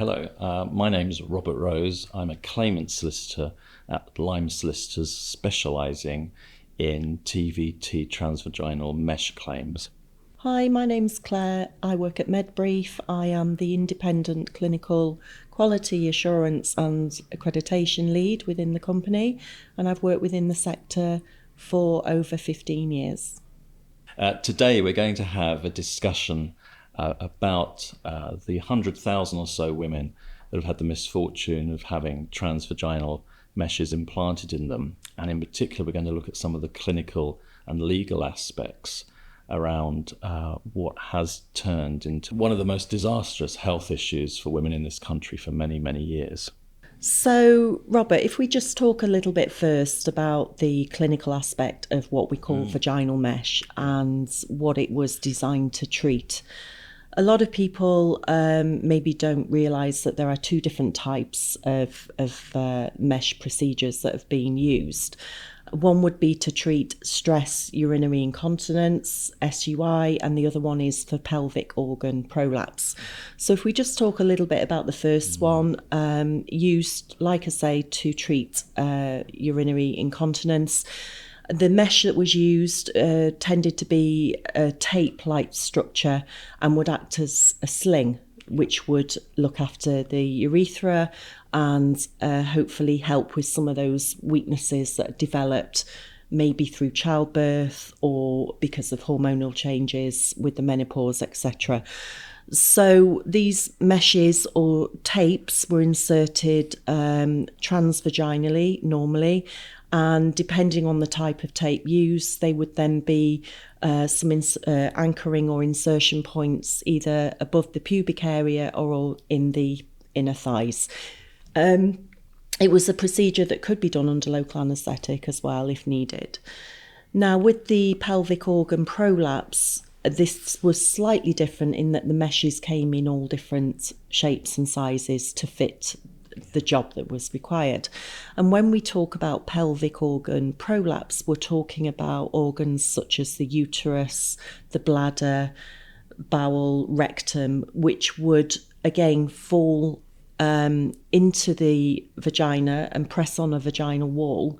Hello, my name's Robert Rose. I'm a claimant solicitor at Lime Solicitors, specialising in TVT transvaginal mesh claims. Hi, my name's Claire. I work at MedBrief. I am the independent clinical quality assurance and accreditation lead within the company, and I've worked within the sector for over 15 years. Today we're going to have a discussion about the 100,000 or so women that have had the misfortune of having transvaginal meshes implanted in them. And in particular, we're going to look at some of the clinical and legal aspects around what has turned into one of the most disastrous health issues for women in this country for many, many years. So, Robert, if we just talk a little bit first about the clinical aspect of what we call vaginal mesh and what it was designed to treat. A lot of people maybe don't realise that there are two different types of mesh procedures that have been used. One would be to treat stress urinary incontinence, SUI, and the other one is for pelvic organ prolapse. So if we just talk a little bit about the first one, used, like I say, to treat urinary incontinence. The mesh that was used tended to be a tape-like structure and would act as a sling, which would look after the urethra and hopefully help with some of those weaknesses that developed maybe through childbirth or because of hormonal changes with the menopause, etc. So these meshes or tapes were inserted transvaginally normally, and depending on the type of tape used, they would then be some anchoring or insertion points either above the pubic area or in the inner thighs. It was a procedure that could be done under local anaesthetic as well if needed. Now, with the pelvic organ prolapse, this was slightly different in that the meshes came in all different shapes and sizes to fit the job that was required. And when we talk about pelvic organ prolapse, we're talking about organs such as the uterus, the bladder, bowel, rectum, which would again fall into the vagina and press on a vaginal wall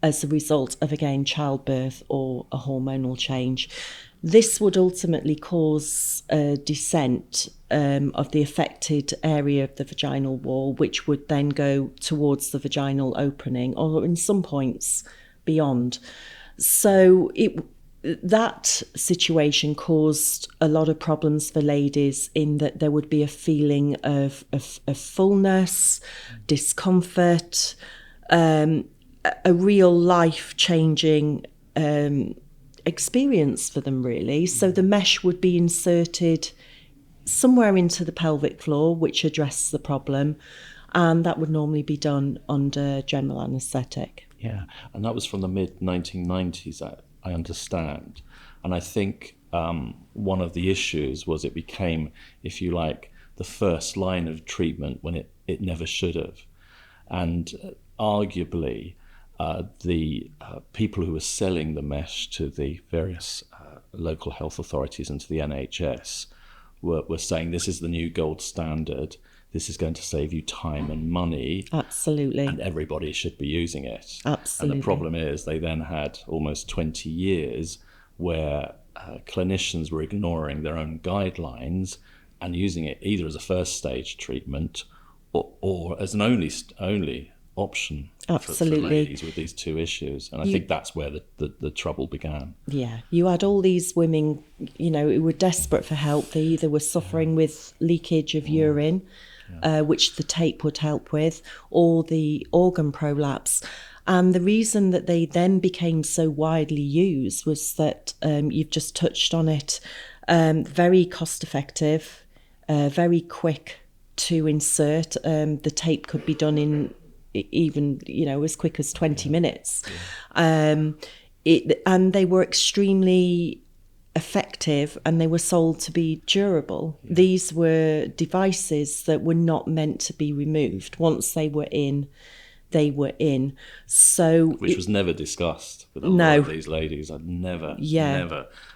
as a result of, again, childbirth or a hormonal change. This would ultimately cause a descent of the affected area of the vaginal wall, which would then go towards the vaginal opening or in some points beyond. So that situation caused a lot of problems for ladies in that there would be a feeling of fullness, discomfort, a real life-changing experience for them, really. So the mesh would be inserted somewhere into the pelvic floor, which addressed the problem, and that would normally be done under general anaesthetic. Yeah, and that was from the mid-1990s, I understand. And I think one of the issues was it became, if you like, the first line of treatment when it never should have. And arguably, the people who were selling the mesh to the various local health authorities and to the NHS were saying this is the new gold standard, this is going to save you time and money. Absolutely. And everybody should be using it. Absolutely. And the problem is they then had almost 20 years where clinicians were ignoring their own guidelines and using it either as a first stage treatment or as an only option for ladies with these two issues. And I think that's where the trouble began. Yeah, you had all these women, who were desperate for help. They either were suffering with leakage of urine, which the tape would help with, or the organ prolapse. And the reason that they then became so widely used was that you've just touched on it, very cost effective, very quick to insert. The tape could be done in even, as quick as 20 minutes. And they were extremely effective and they were sold to be durable. Yeah. These were devices that were not meant to be removed. Once they were in, they were in. So which was never discussed with a lot of these ladies. I'd never,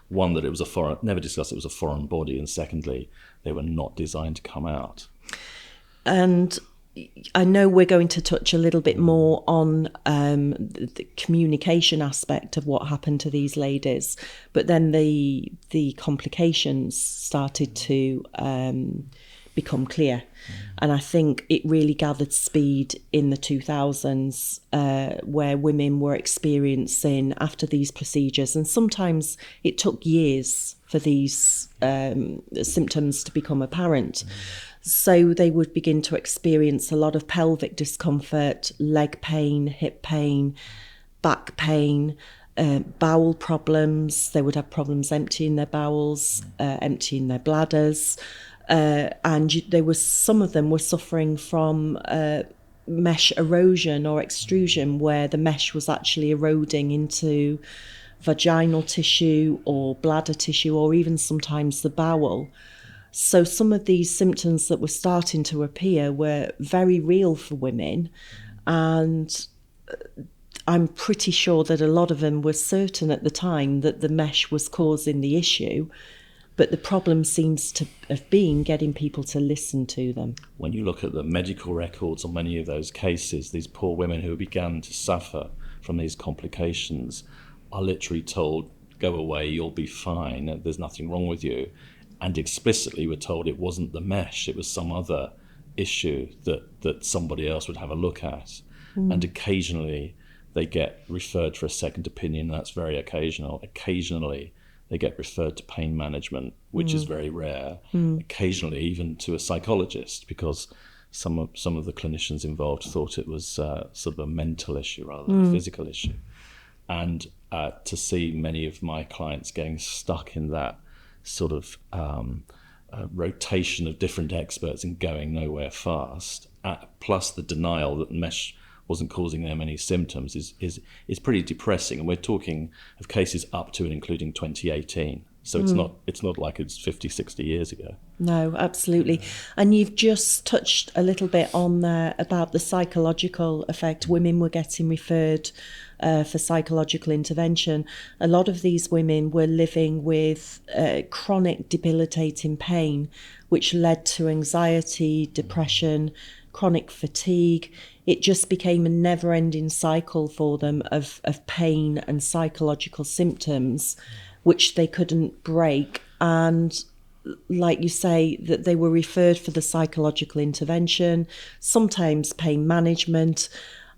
one, that it was never discussed it was a foreign body, and secondly, they were not designed to come out. And I know we're going to touch a little bit more on the communication aspect of what happened to these ladies, but then the complications started to become clear. And I think it really gathered speed in the 2000s, where women were experiencing, after these procedures, and sometimes it took years for these symptoms to become apparent. So they would begin to experience a lot of pelvic discomfort, leg pain, hip pain, back pain, bowel problems. They would have problems emptying their bowels, emptying their bladders. And some of them were suffering from mesh erosion or extrusion, where the mesh was actually eroding into vaginal tissue or bladder tissue, or even sometimes the bowel. So some of these symptoms that were starting to appear were very real for women, and I'm pretty sure that a lot of them were certain at the time that the mesh was causing the issue, but the problem seems to have been getting people to listen to them. When you look at the medical records on many of those cases, these poor women who began to suffer from these complications are literally told, go away, you'll be fine, there's nothing wrong with you. And explicitly were told it wasn't the mesh, it was some other issue that somebody else would have a look at. And occasionally they get referred for a second opinion. That's very occasional. Occasionally they get referred to pain management, which is very rare. Occasionally even to a psychologist, because some of the clinicians involved thought it was sort of a mental issue rather than a physical issue. And to see many of my clients getting stuck in that sort of rotation of different experts and going nowhere fast, plus the denial that mesh wasn't causing them any symptoms is pretty depressing. And we're talking of cases up to and including 2018. So it's not like it's 50, 60 years ago. No, absolutely. And you've just touched a little bit on there about the psychological effect. Women were getting referred for psychological intervention. A lot of these women were living with chronic debilitating pain, which led to anxiety, depression, chronic fatigue. It just became a never-ending cycle for them of pain and psychological symptoms, which they couldn't break. And like you say, that they were referred for the psychological intervention, sometimes pain management,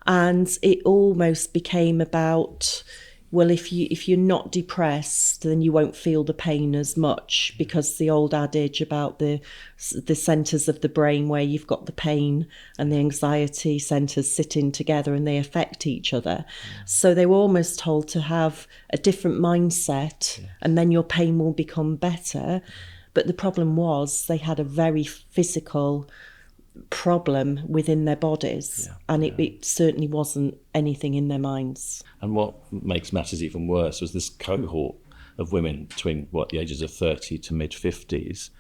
and it almost became about, well, if you're not depressed, then you won't feel the pain as much, because the old adage about the centres of the brain where you've got the pain and the anxiety centres sitting together and they affect each other. So they were almost told to have a different mindset, and then your pain will become better. But the problem was they had a very physical problem within their bodies, and it certainly wasn't anything in their minds. And what makes matters even worse was this cohort of women between the ages of 30 to mid-50s,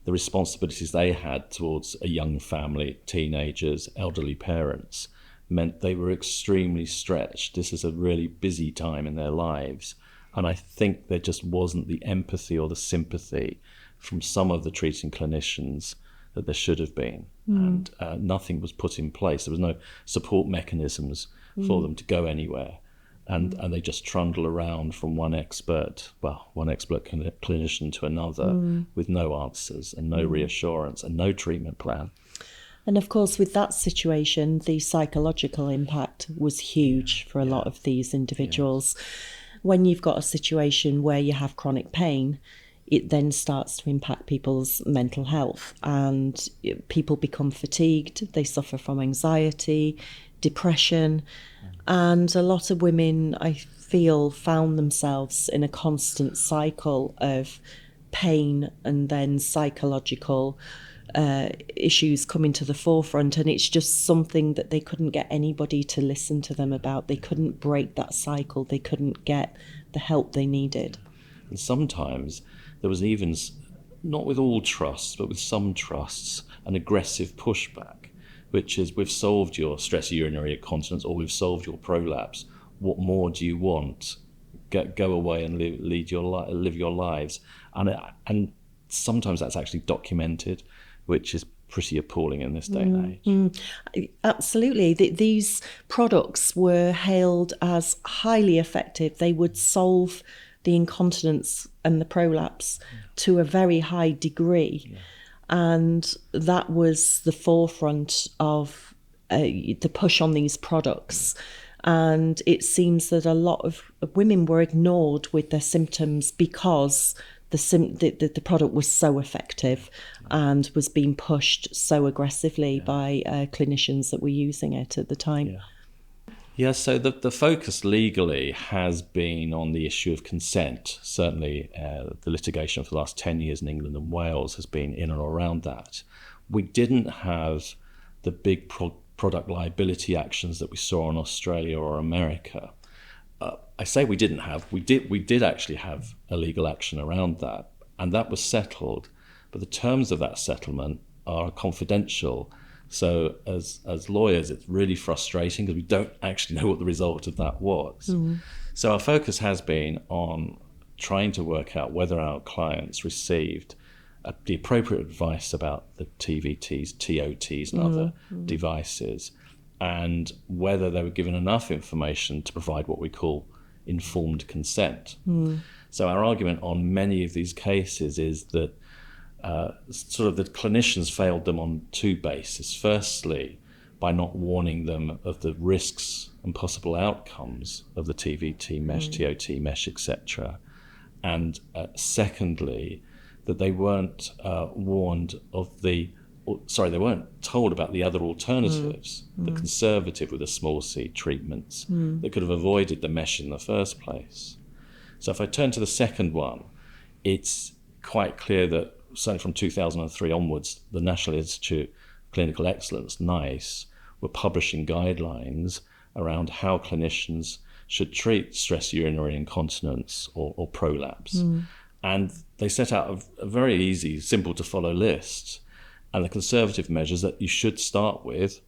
the responsibilities they had towards a young family, teenagers, elderly parents, meant they were extremely stretched. This is a really busy time in their lives, and I think there just wasn't the empathy or the sympathy from some of the treating clinicians that there should have been. And nothing was put in place. There was no support mechanisms for them to go anywhere. And they just trundle around from one expert clinician to another with no answers and no reassurance and no treatment plan. And of course, with that situation, the psychological impact was huge for a lot of these individuals. When you've got a situation where you have chronic pain, it then starts to impact people's mental health, and people become fatigued, they suffer from anxiety, depression, and a lot of women, I feel, found themselves in a constant cycle of pain and then psychological issues coming to the forefront, and it's just something that they couldn't get anybody to listen to them about. They couldn't break that cycle, they couldn't get the help they needed. And sometimes there was even, not with all trusts, but with some trusts, an aggressive pushback, which is, we've solved your stress urinary incontinence, or we've solved your prolapse. What more do you want? Go away and live your lives. And sometimes that's actually documented, which is pretty appalling in this day and age. Absolutely. These products were hailed as highly effective. They would solve the incontinence and the prolapse to a very high degree. Yeah. And that was the forefront of the push on these products. And it seems that a lot of women were ignored with their symptoms because the product was so effective and was being pushed so aggressively by clinicians that were using it at the time. Yeah, so the focus legally has been on the issue of consent. Certainly the litigation for the last 10 years in England and Wales has been in and around that. We didn't have the big product liability actions that we saw in Australia or America. I say we didn't have. We did actually have a legal action around that, and that was settled. But the terms of that settlement are confidential. So as lawyers, it's really frustrating because we don't actually know what the result of that was. Mm-hmm. So our focus has been on trying to work out whether our clients received the appropriate advice about the TVTs, TOTs, and other devices, and whether they were given enough information to provide what we call informed consent. So our argument on many of these cases is that sort of the clinicians failed them on two bases. Firstly, by not warning them of the risks and possible outcomes of the TVT mesh, TOT mesh, etc. And secondly, that they weren't warned of they weren't told about the other alternatives, the conservative with a small c treatments that could have avoided the mesh in the first place. So if I turn to the second one, it's quite clear that certainly from 2003 onwards, the National Institute of Clinical Excellence, NICE, were publishing guidelines around how clinicians should treat stress urinary incontinence or prolapse. And they set out a very easy, simple to follow list. And the conservative measures that you should start with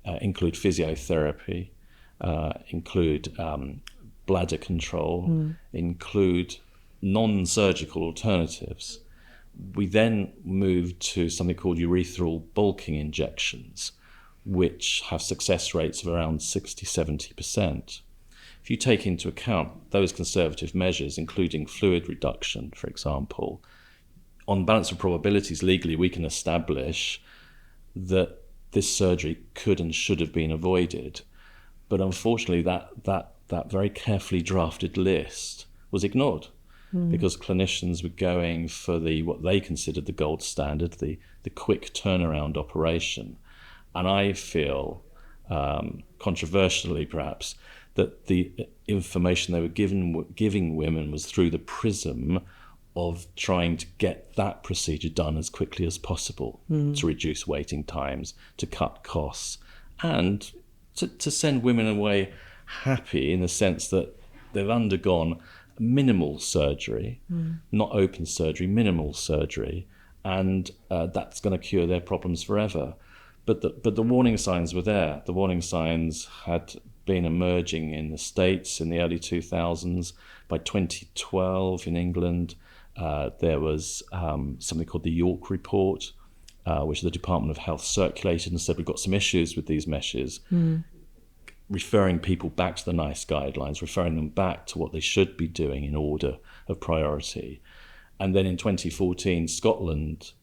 include physiotherapy, include bladder control, include non-surgical alternatives. We then moved to something called urethral bulking injections, which have success rates of around 60-70%. If you take into account those conservative measures, including fluid reduction, for example, on balance of probabilities legally, we can establish that this surgery could and should have been avoided. But unfortunately, that very carefully drafted list was ignored because clinicians were going for what they considered the gold standard, the quick turnaround operation. And I feel, controversially perhaps, that the information they were giving women was through the prism of trying to get that procedure done as quickly as possible to reduce waiting times, to cut costs, and to send women away happy in the sense that they've undergone minimal surgery, not open surgery, minimal surgery, and that's going to cure their problems forever. But the warning signs were there. The warning signs had been emerging in the States in the early 2000s. By 2012 in England, there was something called the York Report, which the Department of Health circulated and said we've got some issues with these meshes, referring people back to the NICE guidelines, referring them back to what they should be doing in order of priority. And then in 2014, Scotland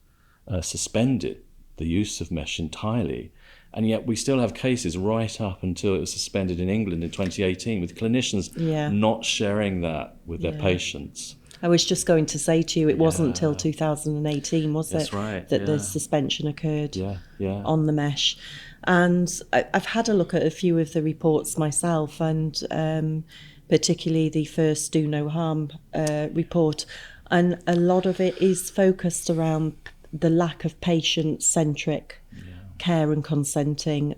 suspended the use of mesh entirely. And yet we still have cases right up until it was suspended in England in 2018 with clinicians not sharing that with their patients. I was just going to say to you, it wasn't until 2018, was That's it, right, that the suspension occurred on the mesh. And I've had a look at a few of the reports myself, and particularly the first Do No Harm report. And a lot of it is focused around the lack of patient-centric care and consenting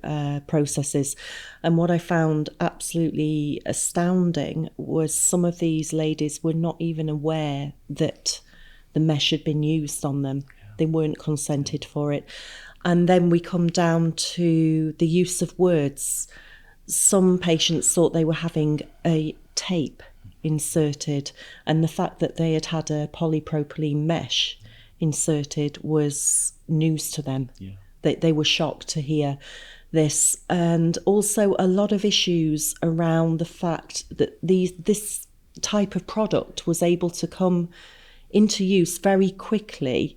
processes. And what I found absolutely astounding was some of these ladies were not even aware that the mesh had been used on them. They weren't consented for it. And then we come down to the use of words. Some patients thought they were having a tape inserted, and the fact that they had had a polypropylene mesh inserted was news to them. Yeah. They were shocked to hear this, and also a lot of issues around the fact that this type of product was able to come into use very quickly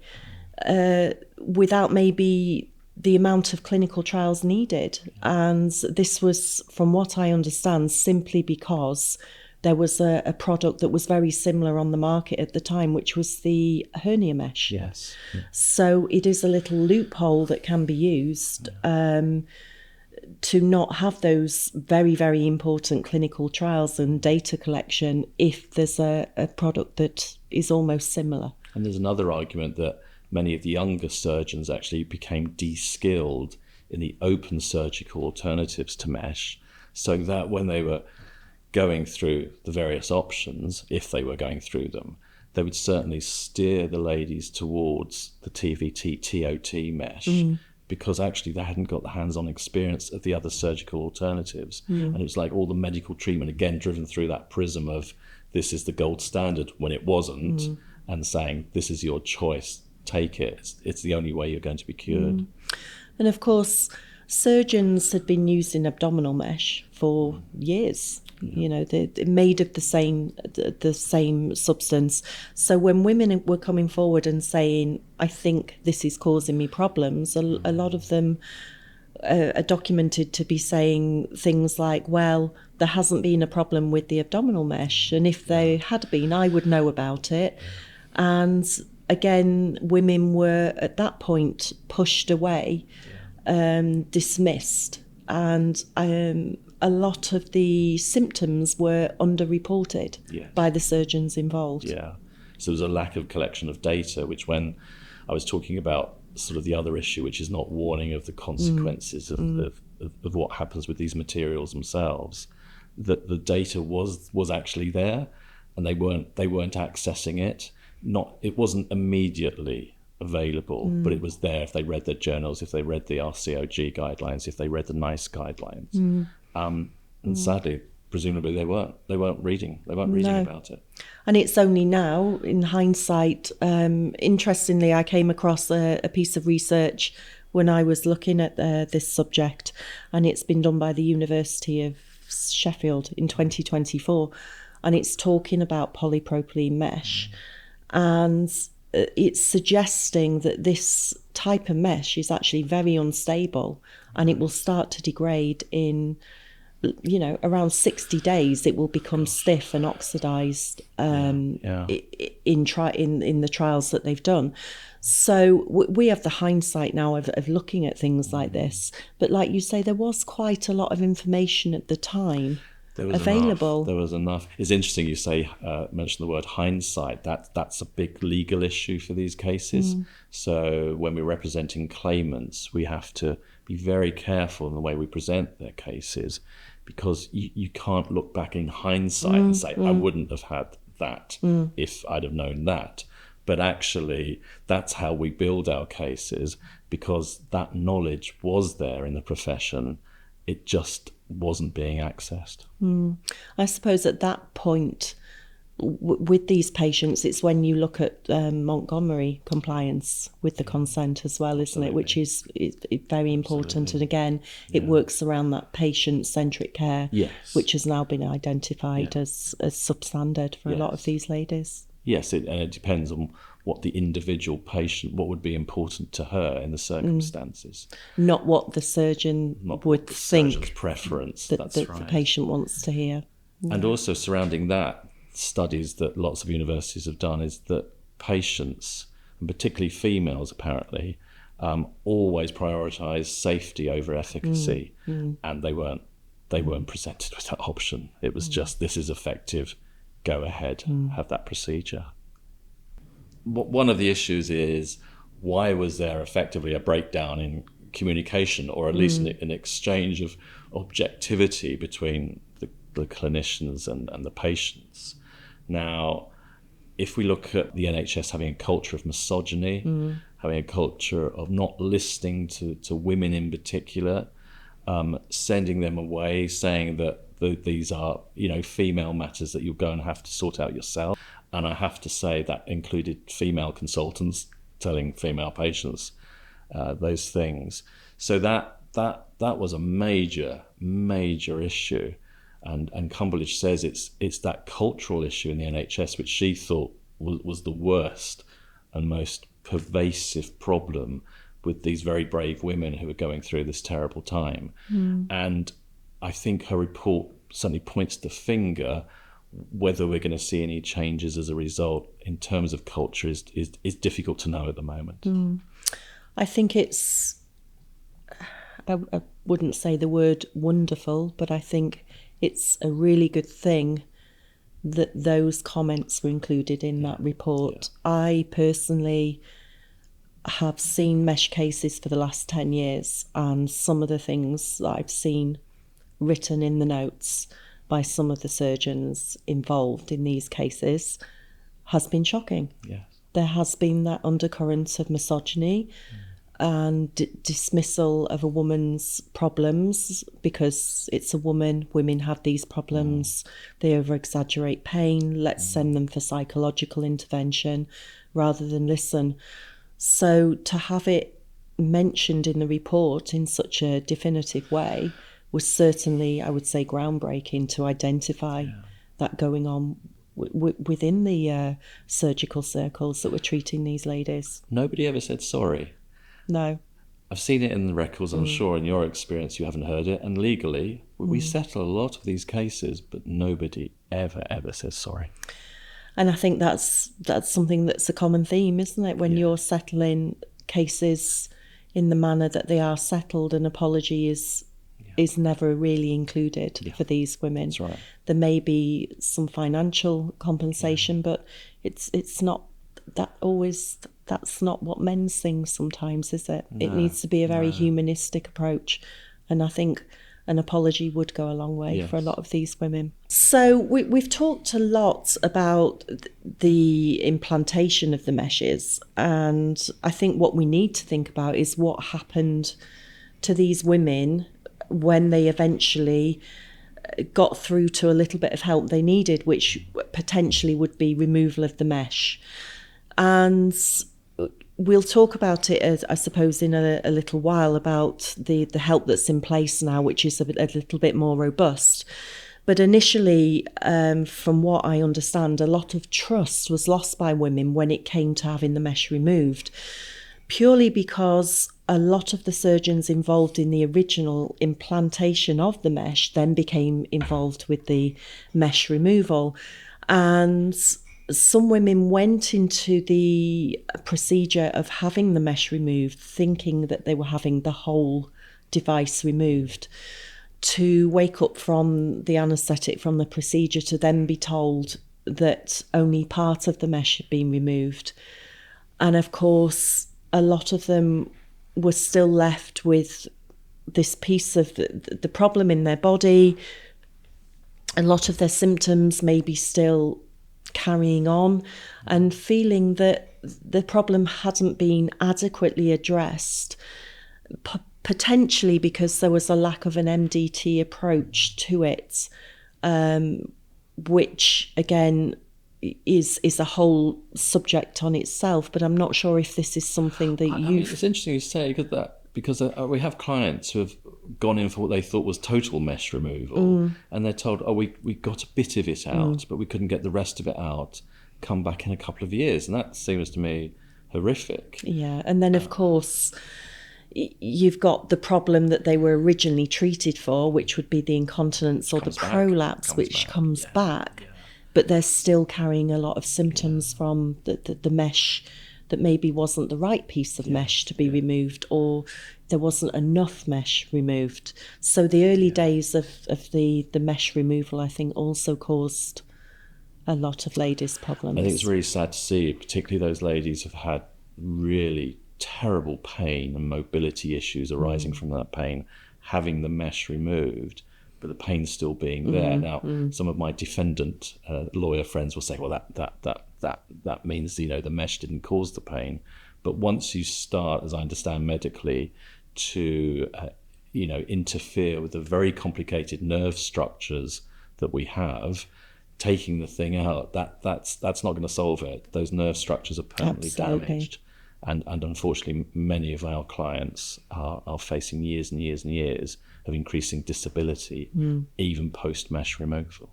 without maybe the amount of clinical trials needed. And this was, from what I understand, simply because there was a product that was very similar on the market at the time, which was the hernia mesh. Yes. Yeah. So it is a little loophole that can be used to not have those very, very important clinical trials and data collection if there's a product that is almost similar. And there's another argument that many of the younger surgeons actually became de-skilled in the open surgical alternatives to mesh, so that when they were going through the various options, if they were going through them, they would certainly steer the ladies towards the TVT, TOT mesh, because actually they hadn't got the hands-on experience of the other surgical alternatives. And it was like all the medical treatment, again, driven through that prism of this is the gold standard when it wasn't, and saying this is your choice, take it. It's the only way you're going to be cured. And of course, surgeons had been using abdominal mesh for years. You know, they're made of the same substance. So when women were coming forward and saying, I think this is causing me problems, a lot of them are documented to be saying things like, well, there hasn't been a problem with the abdominal mesh, and if there had been, I would know about it. And again, women were at that point pushed away, dismissed, and a lot of the symptoms were underreported by the surgeons involved. Yeah. So there's a lack of collection of data, which when I was talking about sort of the other issue, which is not warning of the consequences of what happens with these materials themselves, that the data was actually there, and they weren't accessing it. It wasn't immediately available, but it was there if they read their journals, if they read the RCOG guidelines, if they read the NICE guidelines. And sadly, presumably they weren't reading about it. And it's only now, in hindsight, interestingly, I came across a piece of research when I was looking at this subject, and it's been done by the University of Sheffield in 2024, and it's talking about polypropylene mesh, and it's suggesting that this type of mesh is actually very unstable, and it will start to degrade in, around 60 days. It will become stiff and oxidized in the trials that they've done. So we have the hindsight now of looking at things like this. But like you say, there was quite a lot of information at the time available. There was enough. It's interesting you mention the word hindsight. That's a big legal issue for these cases. So when we're representing claimants, we have to be very careful in the way we present their cases, because you can't look back in hindsight and say, I wouldn't have had that if I'd have known that. But actually, that's how we build our cases, because that knowledge was there in the profession. It just wasn't being accessed. I suppose at that point, with these patients, it's when you look at Montgomery compliance with the consent as well, isn't it? Which is very important. And again, it works around that patient-centric care, which has now been identified as substandard for a lot of these ladies. Yes, and it depends on what the individual patient, what would be important to her in the circumstances. Not what the surgeon would think. Surgeon's preference, that the patient wants to hear. And also surrounding that, studies that lots of universities have done is that patients, and particularly females apparently, always prioritise safety over efficacy, and they weren't presented with that option. It was just, this is effective, go ahead, have that procedure. One of the issues is, why was there effectively a breakdown in communication, or at least an exchange of objectivity between the clinicians and the patients? Now, if we look at the NHS having a culture of misogyny, having a culture of not listening to women in particular, sending them away, saying that these are female matters that you'll go and have to sort out yourself. And I have to say that included female consultants telling female patients those things. So that was a major issue, and Cumberledge says it's that cultural issue in the NHS which she thought was the worst and most pervasive problem with these very brave women who are going through this terrible time. And I think her report certainly points the finger. Whether we're going to see any changes as a result in terms of culture is difficult to know at the moment. I think I wouldn't say the word wonderful, but I think it's a really good thing that those comments were included in that report. I personally have seen mesh cases for the last 10 years, and some of the things that I've seen written in the notes by some of the surgeons involved in these cases has been shocking. Yes. There has been that undercurrent of misogyny and dismissal of a woman's problems because it's a woman. Women have these problems. They over-exaggerate pain. Let's send them for psychological intervention rather than listen. So to have it mentioned in the report in such a definitive way was certainly, I would say, groundbreaking to identify that going on within the surgical circles that were treating these ladies. Nobody ever said sorry. No. I've seen it in the records. I'm sure in your experience you haven't heard it. And legally, we settle a lot of these cases, but nobody ever says sorry. And I think that's something that's a common theme, isn't it? When you're settling cases in the manner that they are settled, an apology is never really included for these women. That's right. There may be some financial compensation, but it's not that always. That's not what men's things sometimes, is it? It needs to be a very humanistic approach, and I think an apology would go a long way for a lot of these women. So we've talked a lot about the implantation of the meshes, and I think what we need to think about is what happened to these women when they eventually got through to a little bit of help they needed, which potentially would be removal of the mesh. And we'll talk about it, as I suppose, in a little while, about the help that's in place now, which is a little bit more robust. But initially, from what I understand, a lot of trust was lost by women when it came to having the mesh removed, purely because a lot of the surgeons involved in the original implantation of the mesh then became involved with the mesh removal. And some women went into the procedure of having the mesh removed thinking that they were having the whole device removed, to wake up from the anaesthetic from the procedure to then be told that only part of the mesh had been removed. And of course, a lot of them were still left with this piece of the problem in their body. A lot of their symptoms may be still carrying on, and feeling that the problem hadn't been adequately addressed, potentially because there was a lack of an MDT approach to it, which again is a whole subject on itself. But I'm not sure if this is something that it's interesting you say because we have clients who have gone in for what they thought was total mesh removal, and they're told, we got a bit of it out, but we couldn't get the rest of it out. Come back in a couple of years. And that seems to me horrific. Yeah, and then of course you've got the problem that they were originally treated for, which would be the incontinence or the prolapse, which comes back, but they're still carrying a lot of symptoms from the mesh that maybe wasn't the right piece of mesh to be removed, or there wasn't enough mesh removed. So the early days of the mesh removal, I think, also caused a lot of ladies' problems. I think it's really sad to see, particularly those ladies who've had really terrible pain and mobility issues arising from that pain, having the mesh removed, but the pain still being there. Now, some of my defendant lawyer friends will say, well, that means, the mesh didn't cause the pain. But once you start, as I understand medically, to interfere with the very complicated nerve structures that we have, taking the thing out, that's not going to solve it. Those nerve structures are permanently damaged. And unfortunately, many of our clients are facing years and years and years of increasing disability, even post-mesh removal.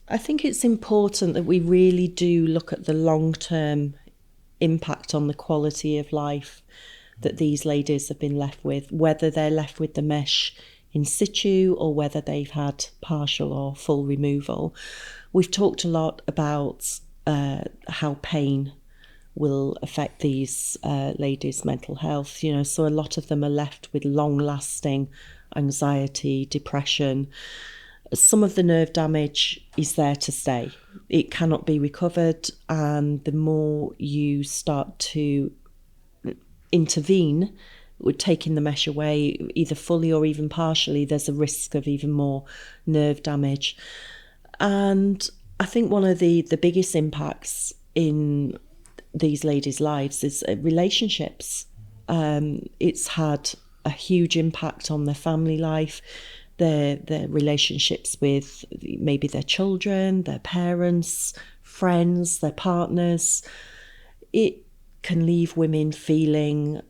I think it's important that we really do look at the long-term impact on the quality of life that these ladies have been left with, whether they're left with the mesh in situ or whether they've had partial or full removal. We've talked a lot about how pain will affect these ladies' mental health, so a lot of them are left with long-lasting anxiety, depression. Some of the nerve damage is there to stay. It cannot be recovered, and the more you start to intervene with taking the mesh away, either fully or even partially, there's a risk of even more nerve damage. And I think one of the biggest impacts in these ladies' lives is relationships. It's had a huge impact on their family life, their relationships with maybe their children, their parents, friends, their partners. It can leave women feeling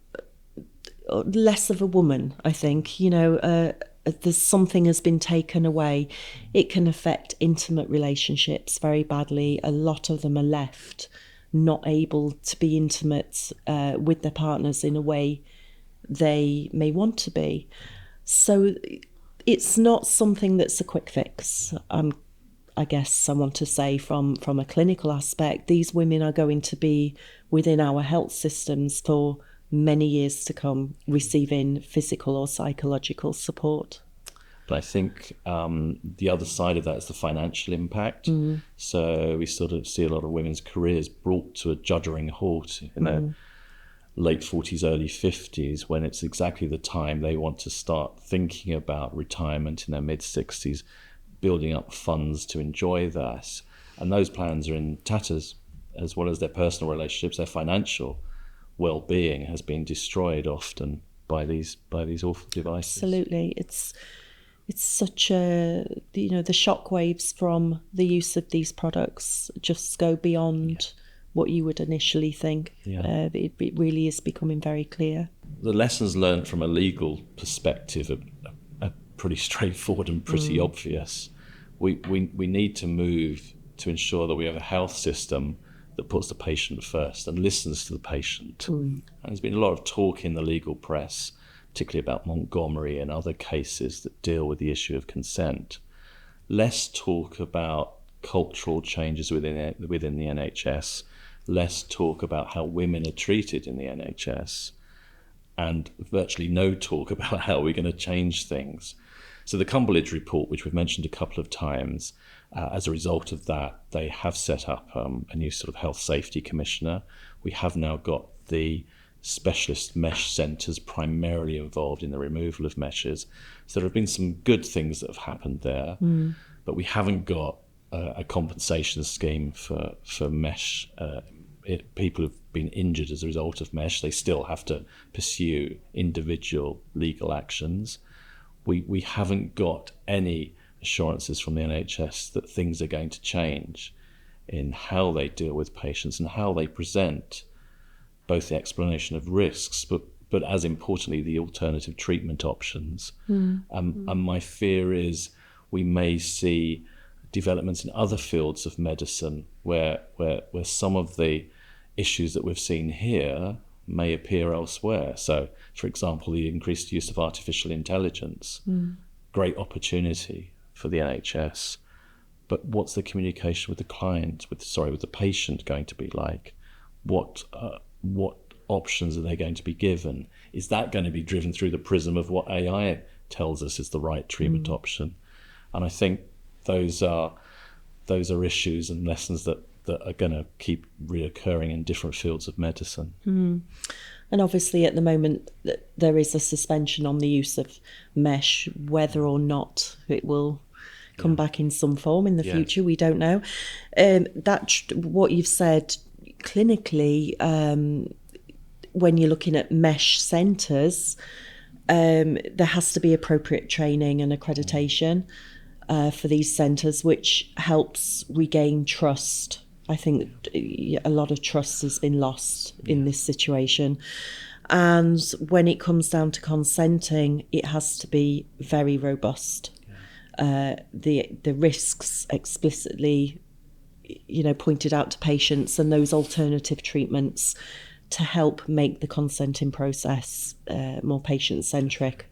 less of a woman, I think. There's something has been taken away. It can affect intimate relationships very badly. A lot of them are left not able to be intimate with their partners in a way they may want to be. So it's not something that's a quick fix. I guess I want to say from a clinical aspect, these women are going to be within our health systems for many years to come, receiving physical or psychological support. But I think the other side of that is the financial impact. So we sort of see a lot of women's careers brought to a juddering halt in their late 40s, early 50s, when it's exactly the time they want to start thinking about retirement in their mid-60s, building up funds to enjoy that. And those plans are in tatters, as well as their personal relationships. Their financial well-being has been destroyed often by these awful devices. Absolutely. It's such the shockwaves from the use of these products just go beyond what you would initially think. It really is becoming very clear. The lessons learned from a legal perspective are pretty straightforward and pretty obvious. We need to move to ensure that we have a health system that puts the patient first and listens to the patient. And there's been a lot of talk in the legal press, particularly about Montgomery and other cases that deal with the issue of consent. Less talk about cultural changes within the NHS, less talk about how women are treated in the NHS, and virtually no talk about how we're going to change things. So the Cumberledge report, which we've mentioned a couple of times, as a result of that, they have set up a new sort of health safety commissioner. We have now got the specialist mesh centres primarily involved in the removal of meshes. So there have been some good things that have happened there, but we haven't got a compensation scheme for mesh. People have been injured as a result of mesh. They still have to pursue individual legal actions. We haven't got any assurances from the NHS that things are going to change in how they deal with patients and how they present both the explanation of risks, but as importantly, the alternative treatment options. And my fear is we may see developments in other fields of medicine where some of the issues that we've seen here may appear elsewhere. So, for example, the increased use of artificial intelligence, great opportunity for the NHS. But what's the communication with the client, with the patient going to be like? What options are they going to be given? Is that going to be driven through the prism of what AI tells us is the right treatment option? And I think those are issues and lessons that are going to keep reoccurring in different fields of medicine. And obviously at the moment there is a suspension on the use of mesh. Whether or not it will come back in some form in the future, we don't know. What you've said clinically, when you're looking at mesh centres, there has to be appropriate training and accreditation for these centres, which helps regain trust I think a lot of trust has been lost in this situation. And when it comes down to consenting, it has to be very robust. The risks explicitly, pointed out to patients, and those alternative treatments to help make the consenting process more patient-centric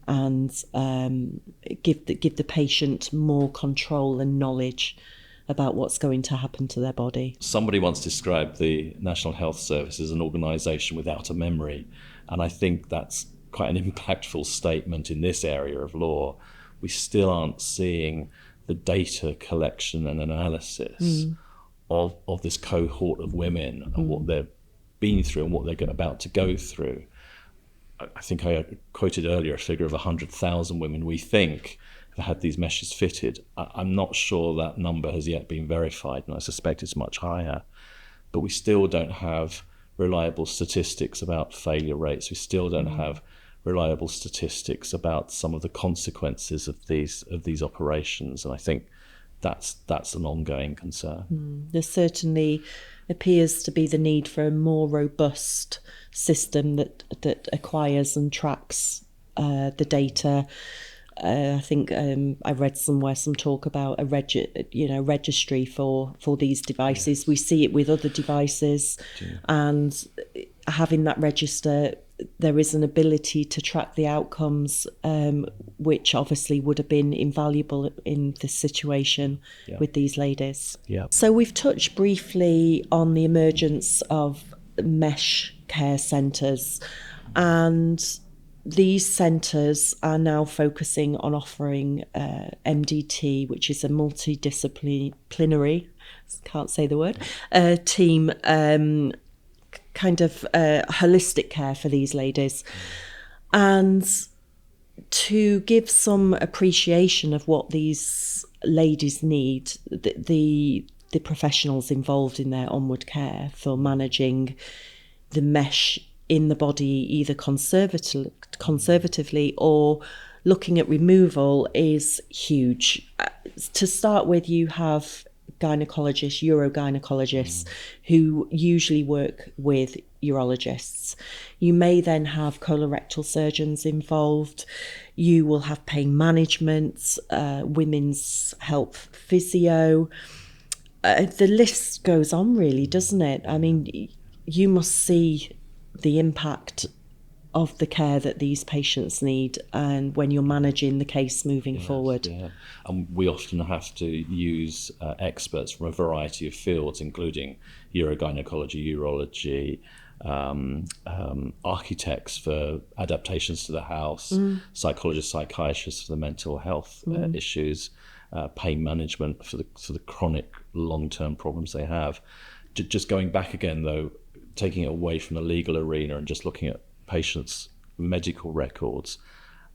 and give the patient more control and knowledge about what's going to happen to their body. Somebody once described the National Health Service as an organisation without a memory, and I think that's quite an impactful statement in this area of law. We still aren't seeing the data collection and analysis of this cohort of women and what they've been through and what they're about to go through. I think I quoted earlier a figure of 100,000 women we think have had these meshes fitted. I'm not sure that number has yet been verified, and I suspect it's much higher. But we still don't have reliable statistics about failure rates. We still don't have reliable statistics about some of the consequences of these operations, and I think that's an ongoing concern. There certainly appears to be the need for a more robust system that acquires and tracks the data. I think I read somewhere some talk about a registry for these devices. We see it with other devices, and having that register, there is an ability to track the outcomes, which obviously would have been invaluable in this situation with these ladies. So we've touched briefly on the emergence of mesh care centres, and these centres are now focusing on offering MDT, which is a multidisciplinary, can't say the word, team, kind of holistic care for these ladies. And to give some appreciation of what these ladies need, the professionals involved in their onward care for managing the mesh in the body, either conservatively or looking at removal, is huge. To start with, you have gynecologists, urogynecologists, who usually work with urologists. You may then have colorectal surgeons involved. You will have pain management, women's health physio. The list goes on, really, doesn't it? I mean, you must see the impact of the care that these patients need, and when you're managing the case moving forward. And we often have to use experts from a variety of fields, including urogynecology, urology, architects for adaptations to the house, psychologists, psychiatrists for the mental health issues, pain management for the chronic long-term problems they have. Just going back again, though, taking it away from the legal arena and just looking at patients' medical records,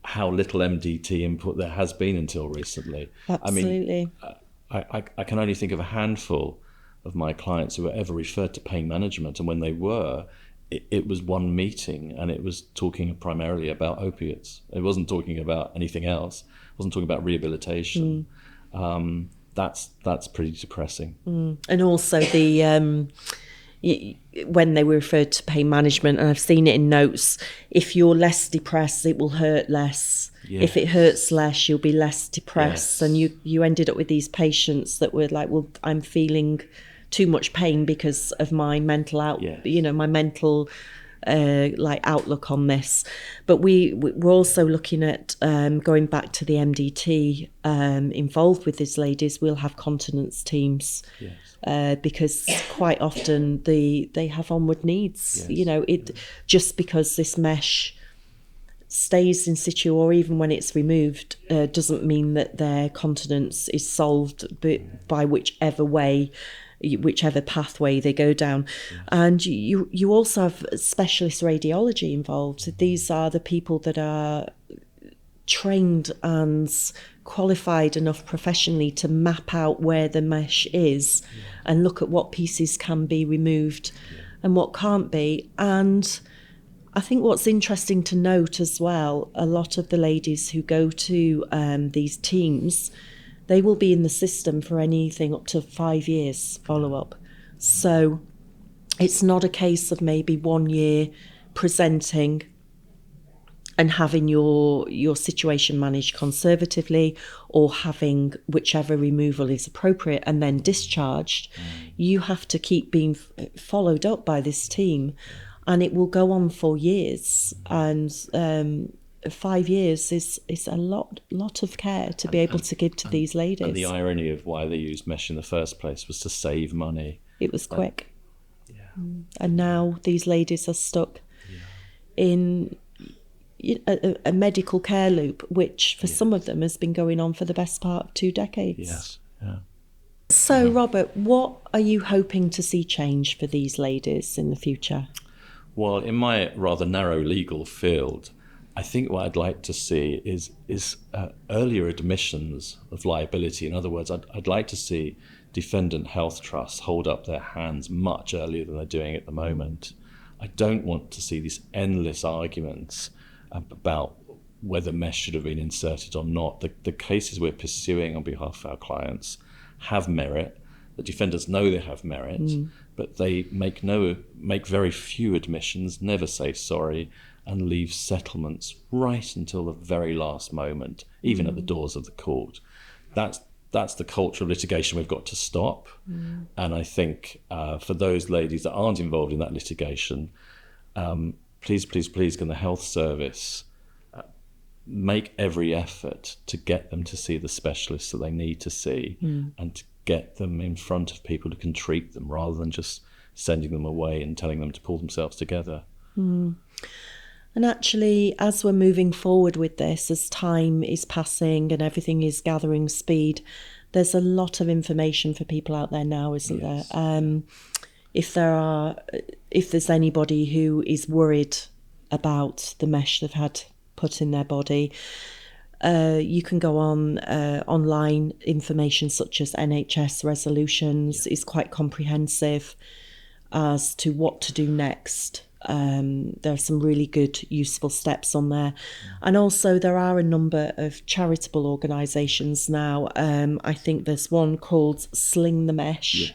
how little MDT input there has been until recently. Absolutely. I mean, I can only think of a handful of my clients who were ever referred to pain management, and when they were, it was one meeting, and it was talking primarily about opiates. It wasn't talking about anything else. It wasn't talking about rehabilitation. That's pretty depressing. And also when they were referred to pain management, and I've seen it in notes, if you're less depressed, it will hurt less. If it hurts less, you'll be less depressed. And you ended up with these patients that were like, well, I'm feeling too much pain because of my mental my mental outlook on this. But we're also looking at going back to the MDT involved with these ladies. We'll have continence teams. Because quite often they have onward needs. Just because this mesh stays in situ, or even when it's removed, doesn't mean that their continence is solved by whichever pathway they go down. And you also have specialist radiology involved. These are the people that are trained and qualified enough professionally to map out where the mesh is and look at what pieces can be removed and what can't be. And I think what's interesting to note as well, a lot of the ladies who go to these teams, they will be in the system for anything up to 5 years follow-up. So it's not a case of maybe 1 year presenting and having your situation managed conservatively, or having whichever removal is appropriate and then discharged. You have to keep being followed up by this team, and it will go on for years. And 5 years is a lot of care to be able to give to these ladies. And the irony of why they used mesh in the first place was to save money. It was quick. And now these ladies are stuck in a medical care loop, which for some of them has been going on for the best part of 2 decades. Yes, yeah. So, Robert, what are you hoping to see change for these ladies in the future? Well, in my rather narrow legal field, I think what I'd like to see is earlier admissions of liability. In other words, I'd like to see defendant health trusts hold up their hands much earlier than they're doing at the moment. I don't want to see these endless arguments about whether mesh should have been inserted or not. The cases we're pursuing on behalf of our clients have merit. The defendants know they have merit, but they make very few admissions, never say sorry, and leave settlements right until the very last moment, even at the doors of the court. That's the culture of litigation we've got to stop. And I think for those ladies that aren't involved in that litigation, please, can the health service make every effort to get them to see the specialists that they need to see, and to get them in front of people who can treat them, rather than just sending them away and telling them to pull themselves together. And actually, as we're moving forward with this, as time is passing and everything is gathering speed, there's a lot of information for people out there now, isn't there? If there's anybody who is worried about the mesh they've had put in their body, you can go on online. Information such as NHS resolutions is quite comprehensive as to what to do next. There are some really good, useful steps on there. And also there are a number of charitable organisations now. I think there's one called Sling the Mesh,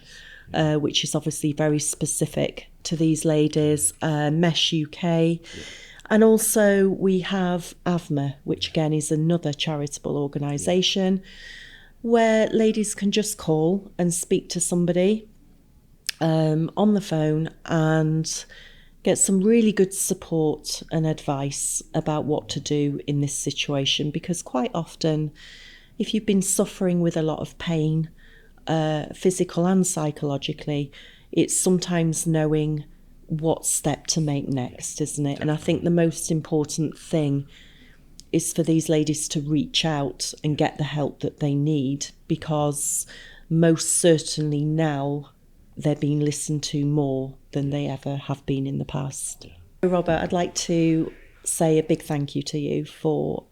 which is obviously very specific to these ladies, Mesh UK. And also we have AVMA, which again is another charitable organisation, where ladies can just call and speak to somebody on the phone and get some really good support and advice about what to do in this situation. Because quite often, if you've been suffering with a lot of pain, physical and psychologically, it's sometimes knowing what step to make next, isn't it? And I think the most important thing is for these ladies to reach out and get the help that they need, because most certainly now they're being listened to more than they ever have been in the past. Robert, I'd like to say a big thank you to you for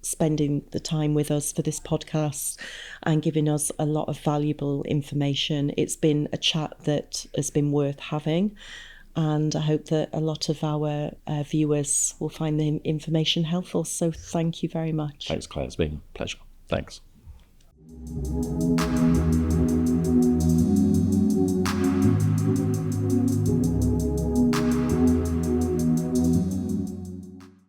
spending the time with us for this podcast and giving us a lot of valuable information. It's been a chat that has been worth having, and I hope that a lot of our viewers will find the information helpful. So thank you very much. Thanks, Claire. It's been a pleasure. Thanks.